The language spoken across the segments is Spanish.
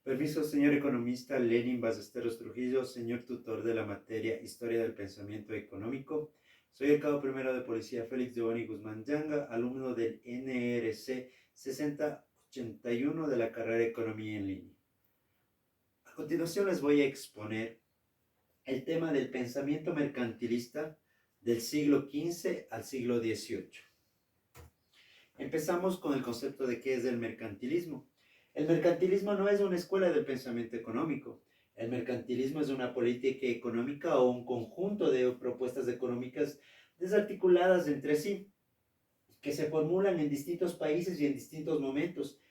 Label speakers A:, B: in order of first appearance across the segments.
A: Permiso, señor economista Lenin Ballesteros Trujillo, señor tutor de la materia Historia del Pensamiento Económico. Soy el cabo primero de policía Félix Giovanni Guzmán Yanga, alumno del NRC 6081 de la carrera Economía en Línea. A continuación les voy a exponer el tema del pensamiento mercantilista del siglo XV al siglo XVIII. Empezamos con el concepto de qué es el mercantilismo. El mercantilismo no es una escuela del pensamiento económico. El mercantilismo es una política económica o un conjunto de propuestas económicas desarticuladas entre sí, que se formulan en distintos países y en distintos momentos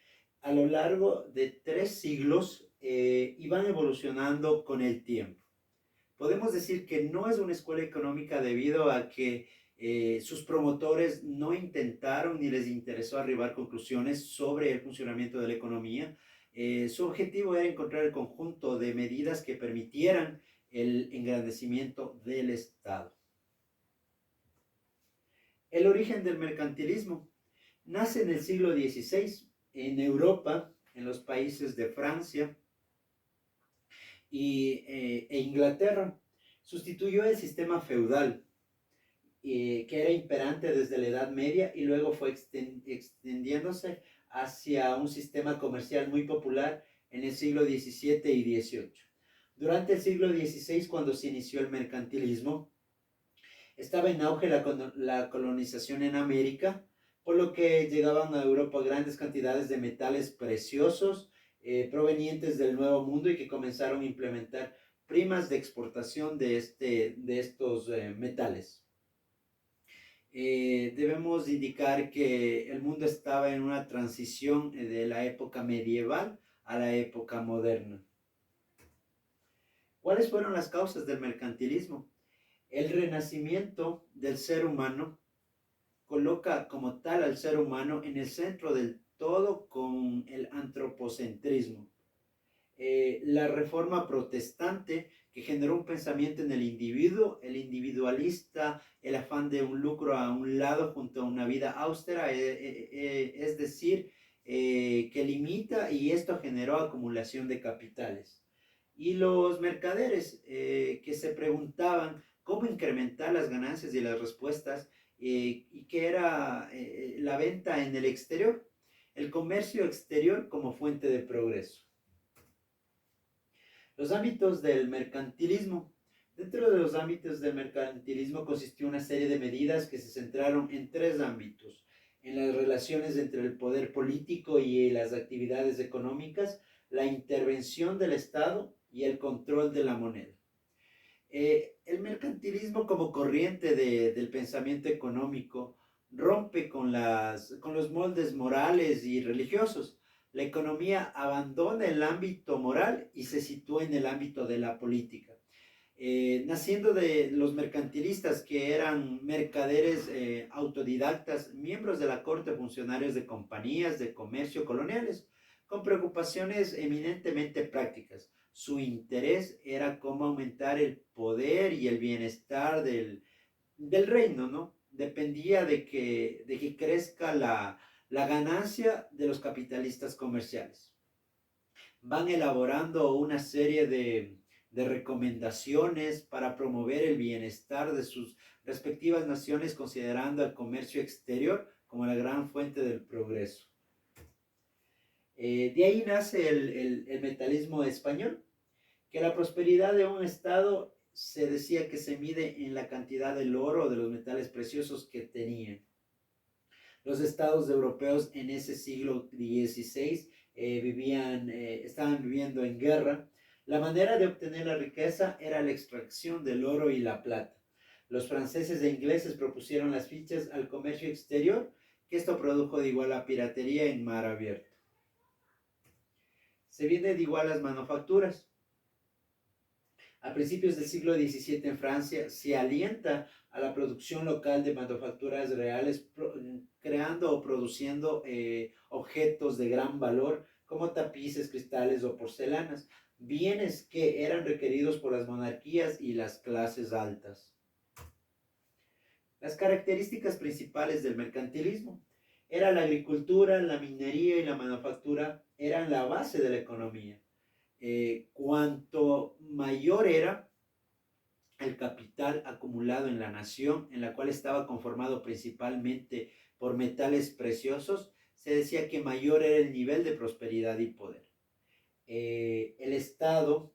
A: a lo largo de 3 siglos y van evolucionando con el tiempo. Podemos decir que no es una escuela económica debido a que sus promotores no intentaron ni les interesó arribar conclusiones sobre el funcionamiento de la economía. Su objetivo era encontrar el conjunto de medidas que permitieran el engrandecimiento del Estado. El origen del mercantilismo nace en el siglo XVI en Europa, en los países de Francia e Inglaterra. Sustituyó el sistema feudal que era imperante desde la Edad Media y luego fue extendiéndose hacia un sistema comercial muy popular en el siglo XVII y XVIII. Durante el siglo XVI, cuando se inició el mercantilismo, estaba en auge la colonización en América, por lo que llegaban a Europa grandes cantidades de metales preciosos provenientes del Nuevo Mundo y que comenzaron a implementar primas de exportación de estos metales. Debemos indicar que el mundo estaba en una transición de la época medieval a la época moderna. ¿Cuáles fueron las causas del mercantilismo? El renacimiento del ser humano coloca como tal al ser humano en el centro del todo con el antropocentrismo. La reforma protestante que generó un pensamiento en el individuo, el individualista, el afán de un lucro a un lado junto a una vida austera, es decir, que limita y esto generó acumulación de capitales. Y los mercaderes que se preguntaban cómo incrementar las ganancias y las respuestas y que era la venta en el exterior, el comercio exterior como fuente de progreso. Los ámbitos del mercantilismo. Dentro de los ámbitos del mercantilismo consistió una serie de medidas que se centraron en 3 ámbitos: en las relaciones entre el poder político y las actividades económicas, la intervención del Estado y el control de la moneda. El mercantilismo como corriente del pensamiento económico rompe con los moldes morales y religiosos. La economía abandona el ámbito moral y se sitúa en el ámbito de la política. Naciendo de los mercantilistas que eran mercaderes autodidactas, miembros de la corte, funcionarios de compañías de comercio coloniales, con preocupaciones eminentemente prácticas. Su interés era cómo aumentar el poder y el bienestar del reino, ¿no? Dependía de que crezca la ganancia de los capitalistas comerciales. Van elaborando una serie de recomendaciones para promover el bienestar de sus respectivas naciones, considerando el comercio exterior como la gran fuente del progreso. De ahí nace el metalismo español, que la prosperidad de un estado se decía que se mide en la cantidad del oro o de los metales preciosos que tenían. Los estados europeos en ese siglo XVI estaban viviendo en guerra. La manera de obtener la riqueza era la extracción del oro y la plata. Los franceses e ingleses propusieron las fichas al comercio exterior, que esto produjo de igual la piratería en mar abierto. Se viene de igual las manufacturas. A principios del siglo XVII en Francia se alienta a la producción local de manufacturas reales, creando o produciendo objetos de gran valor como tapices, cristales o porcelanas, bienes que eran requeridos por las monarquías y las clases altas. Las características principales del mercantilismo era la agricultura, la minería y la manufactura eran la base de la economía. Cuanto mayor era el capital acumulado en la nación, en la cual estaba conformado principalmente por metales preciosos, se decía que mayor era el nivel de prosperidad y poder. El Estado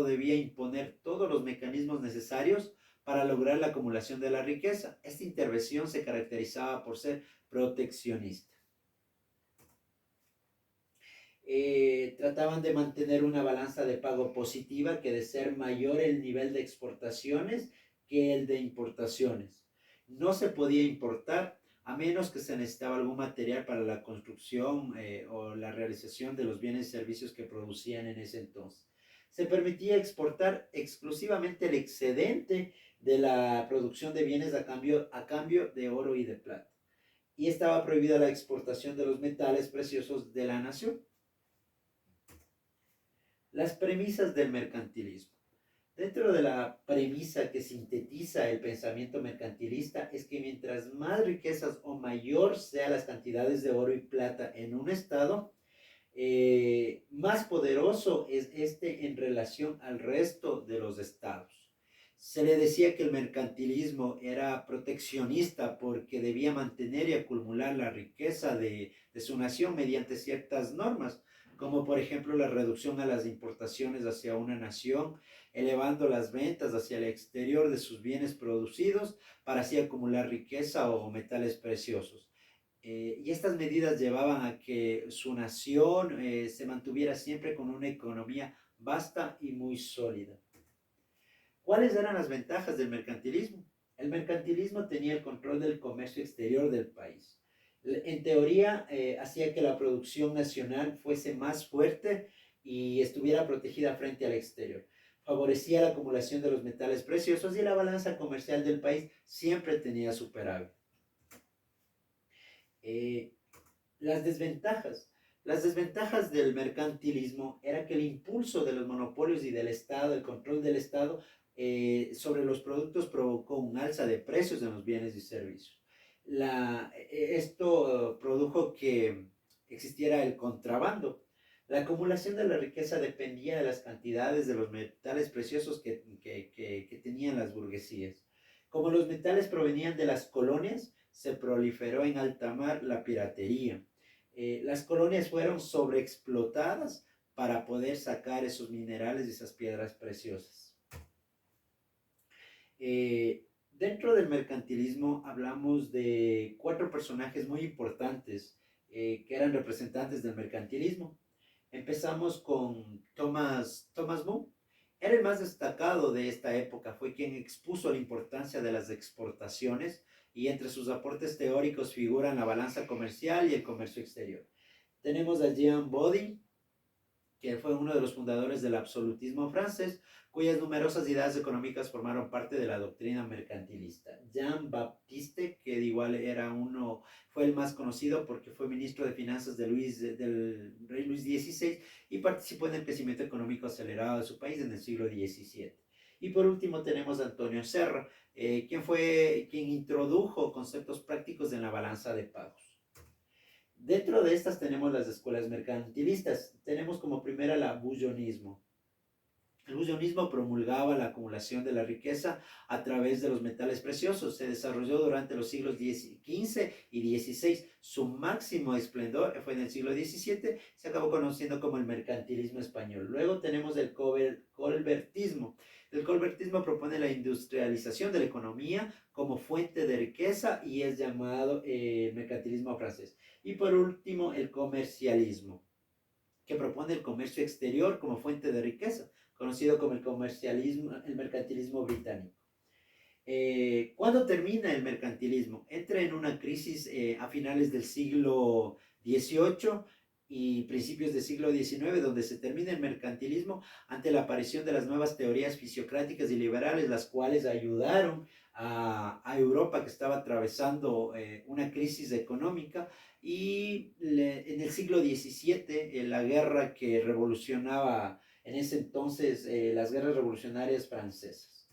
A: debía imponer todos los mecanismos necesarios para lograr la acumulación de la riqueza. Esta intervención se caracterizaba por ser proteccionista. Trataban de mantener una balanza de pago positiva, que de ser mayor el nivel de exportaciones que el de importaciones. No se podía importar a menos que se necesitaba algún material para la construcción o la realización de los bienes y servicios que producían en ese entonces. Se permitía exportar exclusivamente el excedente de la producción de bienes a cambio de oro y de plata. Y estaba prohibida la exportación de los metales preciosos de la nación. Las premisas del mercantilismo. Dentro de la premisa que sintetiza el pensamiento mercantilista es que mientras más riquezas o mayor sean las cantidades de oro y plata en un estado, más poderoso es este en relación al resto de los estados. Se le decía que el mercantilismo era proteccionista porque debía mantener y acumular la riqueza de su nación mediante ciertas normas, como por ejemplo la reducción a las importaciones hacia una nación, elevando las ventas hacia el exterior de sus bienes producidos para así acumular riqueza o metales preciosos. Y estas medidas llevaban a que su nación se mantuviera siempre con una economía vasta y muy sólida. ¿Cuáles eran las ventajas del mercantilismo? El mercantilismo tenía el control del comercio exterior del país. En teoría, hacía que la producción nacional fuese más fuerte y estuviera protegida frente al exterior. Favorecía la acumulación de los metales preciosos y la balanza comercial del país siempre tenía superávit. Eh, las desventajas. Las desventajas del mercantilismo era que el impulso de los monopolios y del Estado, el control del Estado sobre los productos provocó un alza de precios en los bienes y servicios. Esto produjo que existiera el contrabando. La acumulación de la riqueza dependía de las cantidades de los metales preciosos que tenían las burguesías. Como los metales provenían de las colonias, se proliferó en alta mar la piratería. Las colonias fueron sobreexplotadas para poder sacar esos minerales y esas piedras preciosas. Dentro del mercantilismo hablamos de 4 personajes muy importantes que eran representantes del mercantilismo. Empezamos con Thomas More. Era el más destacado de esta época, fue quien expuso la importancia de las exportaciones y entre sus aportes teóricos figuran la balanza comercial y el comercio exterior. Tenemos a Jean Bodin, que fue uno de los fundadores del absolutismo francés, cuyas numerosas ideas económicas formaron parte de la doctrina mercantilista. Jean-Baptiste, que igual fue el más conocido porque fue ministro de finanzas del rey Luis XVI y participó en el crecimiento económico acelerado de su país en el siglo XVII. Y por último tenemos a Antonio Serra, quien introdujo conceptos prácticos en la balanza de pagos. Dentro de estas tenemos las escuelas mercantilistas. Tenemos como primera la bullonismo. El bullonismo promulgaba la acumulación de la riqueza a través de los metales preciosos. Se desarrolló durante los siglos XV y XVI. Su máximo esplendor fue en el siglo XVII. Se acabó conociendo como el mercantilismo español. Luego tenemos el colbertismo. El colbertismo propone la industrialización de la economía como fuente de riqueza y es llamado mercantilismo francés. Y por último, el comercialismo, que propone el comercio exterior como fuente de riqueza, conocido como el mercantilismo británico. ¿Cuándo termina el mercantilismo? Entra en una crisis a finales del siglo XVIII y principios del siglo XIX, donde se termina el mercantilismo ante la aparición de las nuevas teorías fisiocráticas y liberales, las cuales ayudaron a Europa, que estaba atravesando una crisis económica, y en el siglo XVII, la guerra que revolucionaba en ese entonces, las guerras revolucionarias francesas.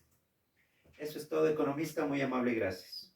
A: Eso es todo, economista, muy amable, gracias.